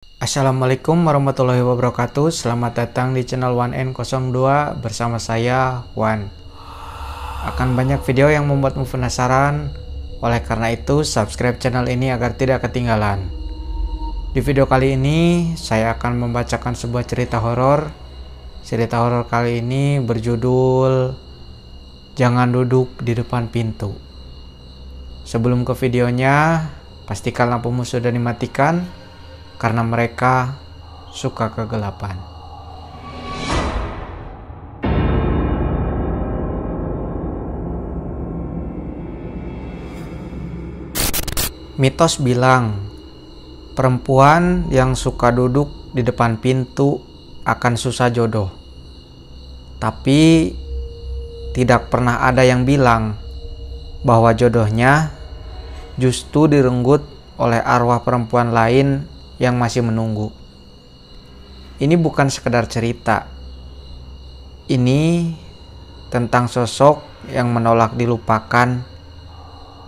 Assalamualaikum warahmatullahi wabarakatuh. Selamat datang di channel 1N02 bersama saya Wan. Akan banyak video yang membuatmu penasaran. Oleh karena itu, subscribe channel ini agar tidak ketinggalan. Di video kali ini, saya akan membacakan sebuah cerita horor. Cerita horor kali ini berjudul Jangan Duduk di Depan Pintu. Sebelum ke videonya, pastikan lampumu sudah dimatikan karena mereka suka kegelapan. Mitos bilang, perempuan yang suka duduk di depan pintu akan susah jodoh. Tapi tidak pernah ada yang bilang bahwa jodohnya justru direnggut oleh arwah perempuan lain yang masih menunggu. Ini bukan sekedar cerita. Ini tentang sosok yang menolak dilupakan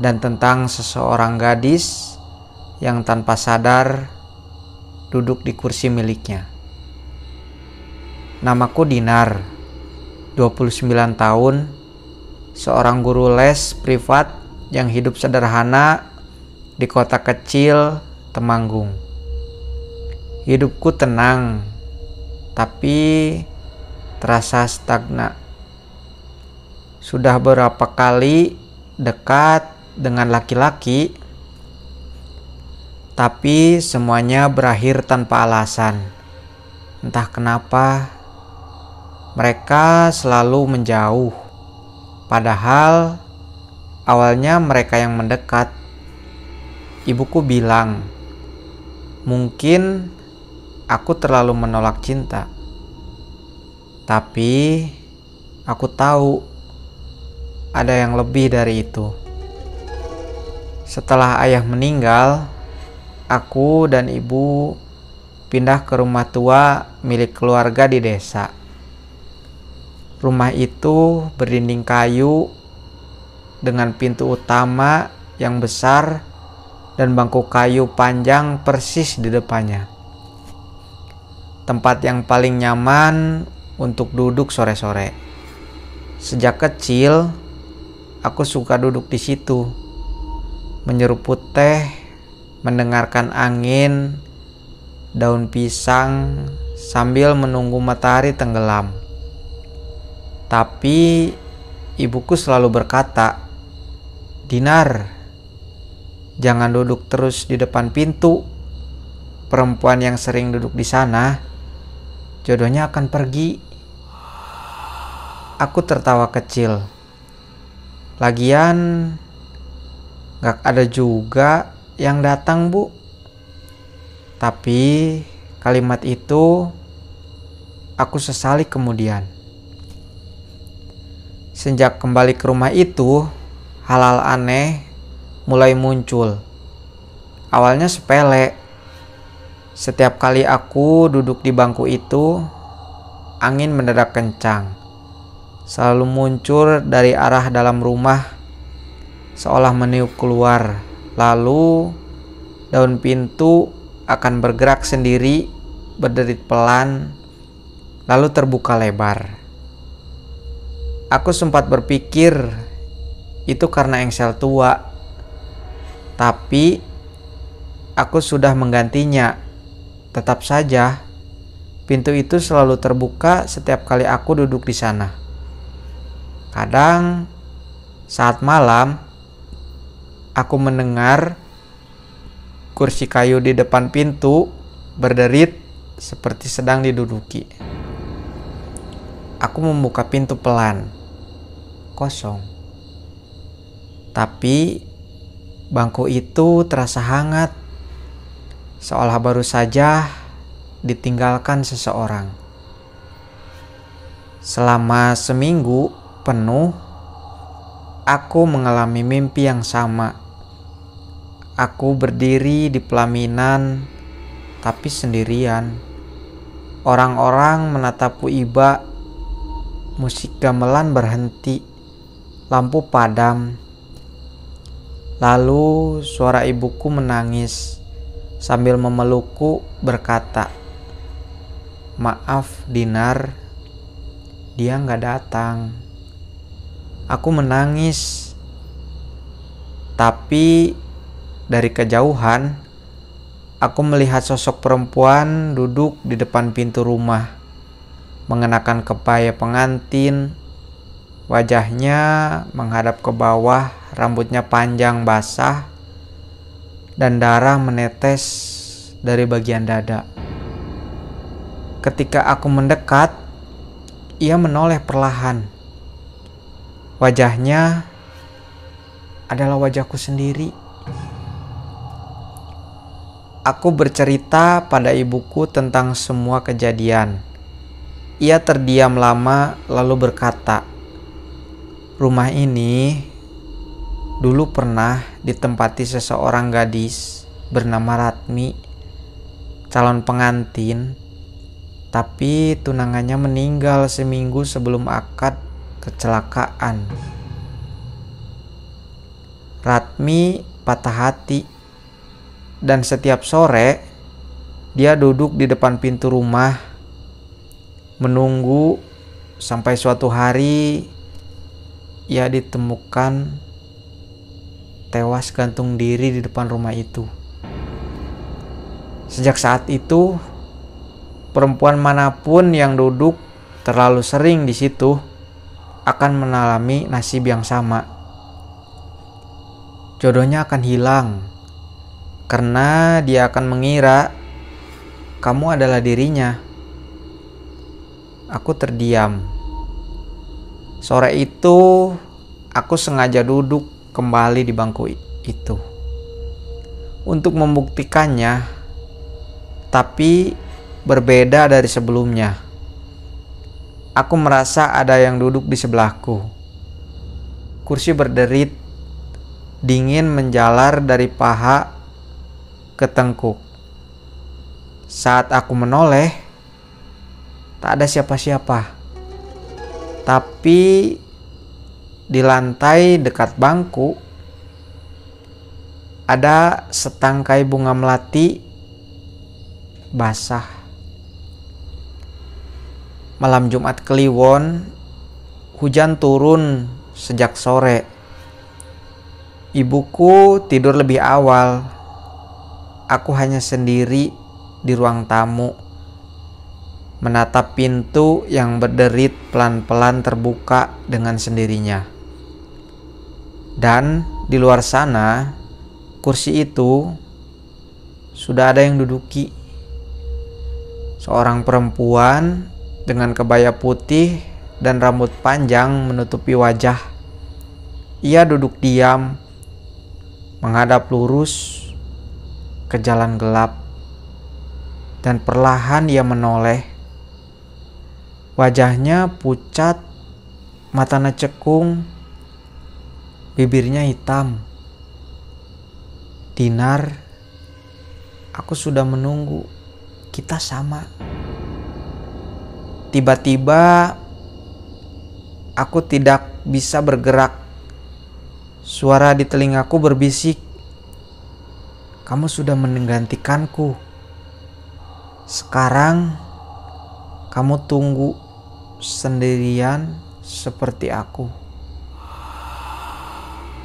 dan tentang seseorang gadis yang tanpa sadar duduk di kursi miliknya. Namaku Dinar, 29 tahun, seorang guru les privat yang hidup sederhana di kota kecil Temanggung. Hidupku tenang, tapi terasa stagnan. Sudah berapa kali dekat dengan laki-laki, tapi semuanya berakhir tanpa alasan. Entah kenapa, mereka selalu menjauh. Padahal awalnya mereka yang mendekat. Ibuku bilang, mungkin aku terlalu menolak cinta. Tapi aku tahu ada yang lebih dari itu. Setelah ayah meninggal, aku dan ibu pindah ke rumah tua milik keluarga di desa. Rumah itu berdinding kayu dengan pintu utama yang besar dan bangku kayu panjang persis di depannya. Tempat yang paling nyaman untuk duduk sore-sore. Sejak kecil, aku suka duduk di situ, menyeruput teh, mendengarkan angin, daun pisang, sambil menunggu matahari tenggelam. Tapi ibuku selalu berkata, "Dinar, jangan duduk terus di depan pintu. Perempuan yang sering duduk di sana, jodohnya akan pergi." Aku tertawa kecil. Lagian gak ada juga yang datang, Bu. Tapi kalimat itu aku sesali kemudian. Sejak kembali ke rumah itu, hal-hal aneh mulai muncul. Awalnya sepele. Setiap kali aku duduk di bangku itu, angin mendadak kencang. Selalu muncul dari arah dalam rumah, seolah meniup keluar. Lalu daun pintu akan bergerak sendiri, berderit pelan, lalu terbuka lebar. Aku sempat berpikir itu karena engsel tua, tapi aku sudah menggantinya. Tetap saja, pintu itu selalu terbuka setiap kali aku duduk di sana. Kadang, saat malam, aku mendengar kursi kayu di depan pintu berderit seperti sedang diduduki. Aku membuka pintu pelan. Kosong. Tapi bangku itu terasa hangat, seolah baru saja ditinggalkan seseorang. Selama seminggu penuh, aku mengalami mimpi yang sama. Aku berdiri di pelaminan, tapi sendirian. Orang-orang menatapku iba. Musik gamelan berhenti. Lampu padam. Lalu suara ibuku menangis sambil memelukku berkata, "Maaf Dinar, dia nggak datang." Aku menangis, tapi dari kejauhan aku melihat sosok perempuan duduk di depan pintu rumah, mengenakan kebaya pengantin. Wajahnya menghadap ke bawah, rambutnya panjang basah, dan darah menetes dari bagian dada. Ketika aku mendekat, ia menoleh perlahan. Wajahnya adalah wajahku sendiri. Aku bercerita pada ibuku tentang semua kejadian. Ia terdiam lama lalu berkata, "Rumah ini dulu pernah ditempati seseorang gadis bernama Ratmi, calon pengantin, tapi tunangannya meninggal seminggu sebelum akad kecelakaan. Ratmi patah hati, dan setiap sore dia duduk di depan pintu rumah menunggu sampai suatu hari ia ditemukan tewas gantung diri di depan rumah itu. Sejak saat itu, perempuan manapun yang duduk terlalu sering di situ akan mengalami nasib yang sama. Jodohnya akan hilang karena dia akan mengira kamu adalah dirinya." Aku terdiam. Sore itu aku sengaja duduk kembali di bangku itu untuk membuktikannya, tapi berbeda dari sebelumnya. Aku merasa ada yang duduk di sebelahku. Kursi berderit, dingin menjalar dari paha ke tengkuk. Saat aku menoleh, tak ada siapa-siapa. Tapi di lantai dekat bangku ada setangkai bunga melati basah. Malam Jumat Kliwon, hujan turun sejak sore. Ibuku tidur lebih awal. Aku hanya sendiri di ruang tamu, menatap pintu yang berderit pelan-pelan terbuka dengan sendirinya. Dan di luar sana, kursi itu sudah ada yang duduki. Seorang perempuan dengan kebaya putih dan rambut panjang menutupi wajah. Ia duduk diam, menghadap lurus ke jalan gelap, dan perlahan ia menoleh. Wajahnya pucat, matanya cekung, bibirnya hitam. "Dinar, aku sudah menunggu. Kita sama." Tiba-tiba aku tidak bisa bergerak. Suara di telingaku berbisik, "Kamu sudah menggantikanku. Sekarang kamu tunggu sendirian seperti aku."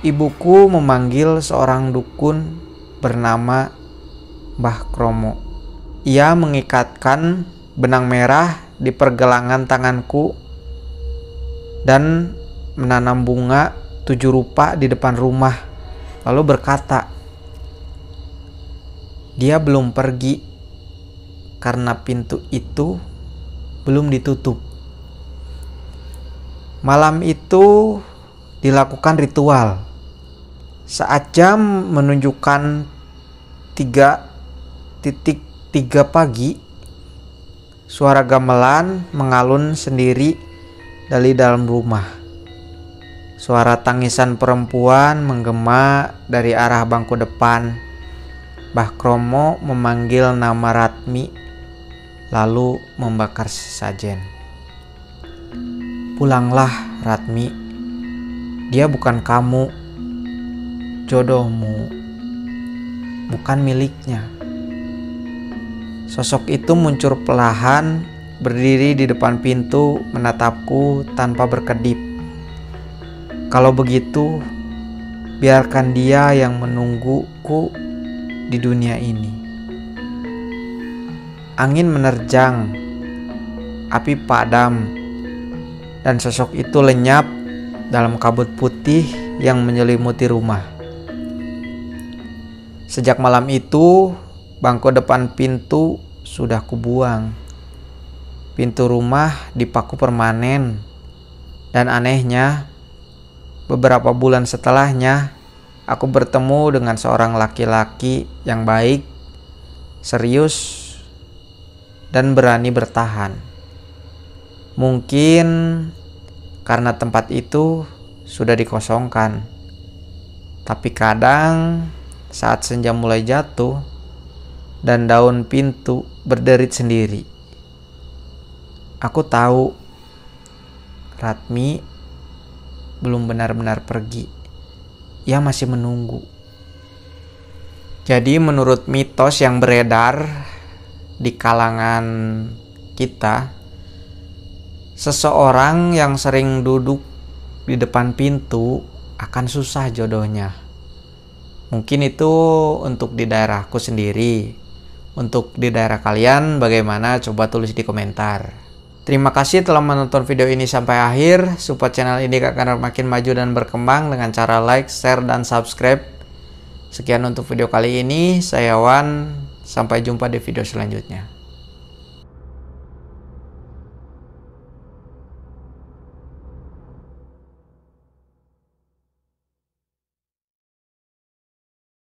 Ibuku memanggil seorang dukun bernama Mbah Kromo. Ia mengikatkan benang merah di pergelangan tanganku dan menanam bunga 7 rupa di depan rumah, lalu berkata, "Dia belum pergi karena pintu itu belum ditutup." Malam itu dilakukan ritual. Saat jam menunjukkan 3:03 pagi, suara gamelan mengalun sendiri dari dalam rumah. Suara tangisan perempuan menggema dari arah bangku depan. Mbah Kromo memanggil nama Ratmi, lalu membakar sesajen. "Pulanglah, Ratmi. Dia bukan kamu, jodohmu, bukan miliknya." Sosok itu muncul perlahan, berdiri di depan pintu, menatapku tanpa berkedip. Kalau begitu, biarkan dia yang menungguku di dunia ini. Angin menerjang, api padam, dan sosok itu lenyap dalam kabut putih yang menyelimuti rumah. Sejak malam itu, bangku depan pintu sudah kubuang. Pintu rumah dipaku permanen. Dan anehnya, beberapa bulan setelahnya, aku bertemu dengan seorang laki-laki yang baik, serius, dan berani bertahan. Mungkin karena tempat itu sudah dikosongkan. Tapi kadang saat senja mulai jatuh dan daun pintu berderit sendiri, aku tahu Ratmi belum benar-benar pergi. Ia masih menunggu. Jadi menurut mitos yang beredar di kalangan kita, seseorang yang sering duduk di depan pintu akan susah jodohnya. Mungkin itu untuk di daerahku sendiri. Untuk di daerah kalian bagaimana? Coba tulis di komentar. Terima kasih telah menonton video ini sampai akhir. Support channel ini akan makin maju dan berkembang dengan cara like, share, dan subscribe. Sekian untuk video kali ini. Saya Wan. Sampai jumpa di video selanjutnya.